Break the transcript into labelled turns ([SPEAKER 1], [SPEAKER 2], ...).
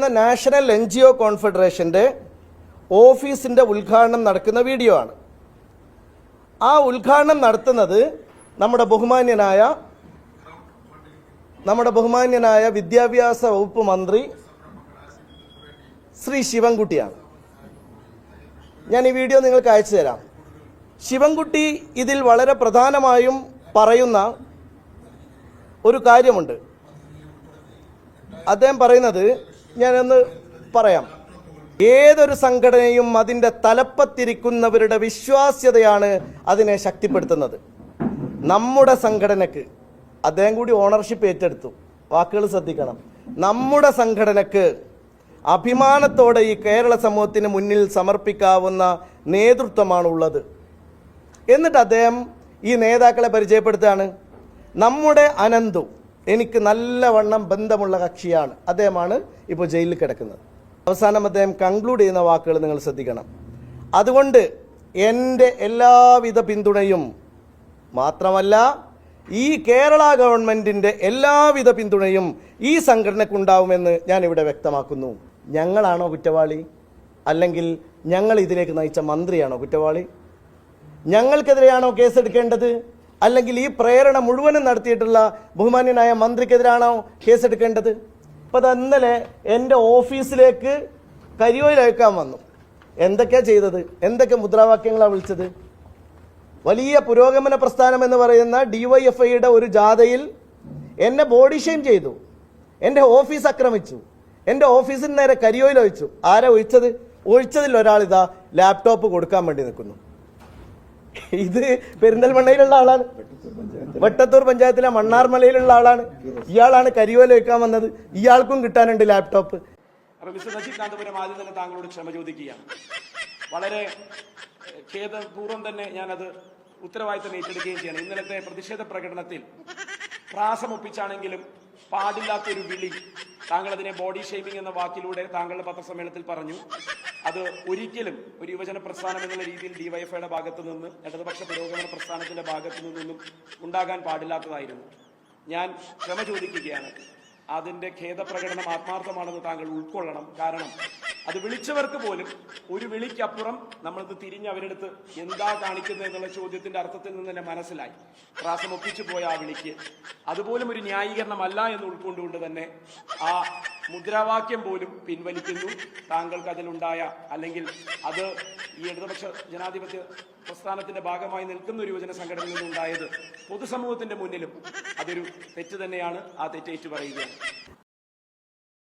[SPEAKER 1] പറയുന്ന national NGO കോൺഫെഡറേഷൻ്റെ ഓഫീസിൻ്റെ ഉദ്ഘാടനം നടക്കുന്ന വീഡിയോ ആണ്. ആ ഉദ്ഘാടനം നടത്തുന്നത് നമ്മുടെ ബഹുമാന്യനായ വിദ്യാഭ്യാസ വകുപ്പ് മന്ത്രി ശ്രീ ശിവൻകുട്ടിയാണ്. ഞാൻ ഈ വീഡിയോ നിങ്ങൾക്ക് അയച്ചു തരാം. ശിവൻകുട്ടി ഇതിൽ വളരെ പ്രധാനമായും പറയുന്ന ഒരു കാര്യമുണ്ട്. അദ്ദേഹം പറയുന്നത് ഞാനൊന്ന് പറയാം. ഏതൊരു സംഘടനയും അതിൻ്റെ തലപ്പത്തിരിക്കുന്നവരുടെ വിശ്വാസ്യതയാണ് അതിനെ ശക്തിപ്പെടുത്തുന്നത്. നമ്മുടെ സംഘടനക്ക്, അദ്ദേഹം കൂടി ഓണർഷിപ്പ് ഏറ്റെടുത്തു, വാക്കുകൾ ശ്രദ്ധിക്കണം, നമ്മുടെ സംഘടനക്ക് അഭിമാനത്തോടെ ഈ കേരള സമൂഹത്തിന് മുന്നിൽ സമർപ്പിക്കാവുന്ന നേതൃത്വമാണുള്ളത്. എന്നിട്ട് അദ്ദേഹം ഈ നേതാക്കളെ പരിചയപ്പെടുത്തുകയാണ്. നമ്മുടെ അനന്തു എനിക്ക് നല്ലവണ്ണം ബന്ധമുള്ള കക്ഷിയാണ്, അദ്ദേഹമാണ് ഇപ്പോൾ ജയിലിൽ കിടക്കുന്നത്. അവസാനം അദ്ദേഹം കൺക്ലൂഡ് ചെയ്യുന്ന വാക്കുകൾ നിങ്ങൾ ശ്രദ്ധിക്കണം. അതുകൊണ്ട് എൻ്റെ എല്ലാവിധ പിന്തുണയും, മാത്രമല്ല ഈ കേരള ഗവൺമെൻറ്റിൻ്റെ എല്ലാവിധ പിന്തുണയും ഈ സംഘടനയ്ക്കുണ്ടാവുമെന്ന് ഞാനിവിടെ വ്യക്തമാക്കുന്നു. ഞങ്ങളാണോ കുറ്റവാളി? അല്ലെങ്കിൽ ഞങ്ങൾ ഇതിലേക്ക് നയിച്ച മന്ത്രിയാണോ കുറ്റവാളി? ഞങ്ങൾക്കെതിരെയാണോ കേസെടുക്കേണ്ടത്? അല്ലെങ്കിൽ ഈ പ്രേരണ മുഴുവനും നടത്തിയിട്ടുള്ള ബഹുമാന്യനായ മന്ത്രിക്കെതിരാണോ കേസെടുക്കേണ്ടത്? അപ്പോൾ അത് ഇന്നലെ എൻ്റെ ഓഫീസിലേക്ക് കരിയോയിൽ അയക്കാൻ വന്നു. എന്തൊക്കെയാണ് ചെയ്തത്? എന്തൊക്കെ മുദ്രാവാക്യങ്ങളാണ് വിളിച്ചത്? വലിയ പുരോഗമന പ്രസ്ഥാനം എന്ന് പറയുന്ന DYFIയുടെ ഒരു ജാഥയിൽ എന്നെ ബോഡി ഷെയിം ചെയ്തു, എൻ്റെ ഓഫീസ് ആക്രമിച്ചു, എൻ്റെ ഓഫീസിന് നേരെ കരിയോയിൽ ഒഴിച്ചു. ആരാ ഒഴിച്ചത്? ഒഴിച്ചതിൽ ഒരാളിതാ ലാപ്ടോപ്പ് കൊടുക്കാൻ വേണ്ടി നിൽക്കുന്നു. ഇത് പെരിന്തൽമണ്ണയിലുള്ള ആളാണ്, വെട്ടത്തൂർ പഞ്ചായത്തിലെ മണ്ണാർമലയിലുള്ള ആളാണ്. ഇയാളാണ് കരിയോല വെക്കാൻ വന്നത്. ഇയാൾക്കും കിട്ടാനുണ്ട് ലാപ്ടോപ്പ്.
[SPEAKER 2] അപ്പൊ മിസ്റ്റർ നജീബ് കാന്തപുരം, ആദ്യം തന്നെ താങ്കളോട് ക്ഷമ ചോദിക്കുകയാണ്. വളരെ ഖേദപൂർവ്വം തന്നെ ഞാനത് ഉത്തരവാദിത്തം ഏറ്റെടുക്കുകയും ചെയ്യണം. ഇന്നലത്തെ പ്രതിഷേധ പ്രകടനത്തിൽ പ്രാസമൊപ്പിച്ചാണെങ്കിലും പാടില്ലാത്തൊരു വിളി, താങ്കൾ അതിനെ ബോഡി ഷെയ്മിംഗ് എന്ന വാക്കിലൂടെ താങ്കളുടെ പത്രസമ്മേളനത്തിൽ പറഞ്ഞു. അത് ഒരിക്കലും ഒരു യുവജന പ്രസ്ഥാനം എന്നുള്ള രീതിയിൽ DYFIയുടെ ഭാഗത്തു നിന്ന്, ഇടതുപക്ഷ പുരോഗമന പ്രസ്ഥാനത്തിന്റെ ഭാഗത്തു നിന്നും ഉണ്ടാകാൻ പാടില്ലാത്തതായിരുന്നു. ഞാൻ ക്ഷമ ചോദിക്കുകയാണ്. അതിന്റെ ഖേദപ്രകടനം ആത്മാർത്ഥമാണെന്ന് താങ്കൾ ഉൾക്കൊള്ളണം. കാരണം അത് വിളിച്ചവർക്ക് പോലും ഒരു വിളിക്കപ്പുറം നമ്മളിത് തിരിഞ്ഞ് അവരെടുത്ത് എന്താ കാണിക്കുന്നത് എന്നുള്ള ചോദ്യത്തിന്റെ അർത്ഥത്തിൽ നിന്ന് തന്നെ മനസ്സിലായി. പ്രാസം ഒപ്പിച്ചു പോയ ആ വിളിക്ക് അതുപോലും ഒരു ന്യായീകരണമല്ല എന്ന് ഉൾക്കൊണ്ടുകൊണ്ട് തന്നെ ആ മുദ്രാവാക്യം പോലും പിൻവലിക്കുന്നു. താങ്കൾക്ക് അതിലുണ്ടായ, അല്ലെങ്കിൽ അത് ഈ ഇടതുപക്ഷ ജനാധിപത്യ പ്രസ്ഥാനത്തിന്റെ ഭാഗമായി നിൽക്കുന്ന ഒരു യുവജന സംഘടനയിൽ നിന്നുണ്ടായത് പൊതുസമൂഹത്തിന്റെ മുന്നിലും അതൊരു തെറ്റ് തന്നെയാണ്. ആ തെറ്റേറ്റു പറയുകയാണ്.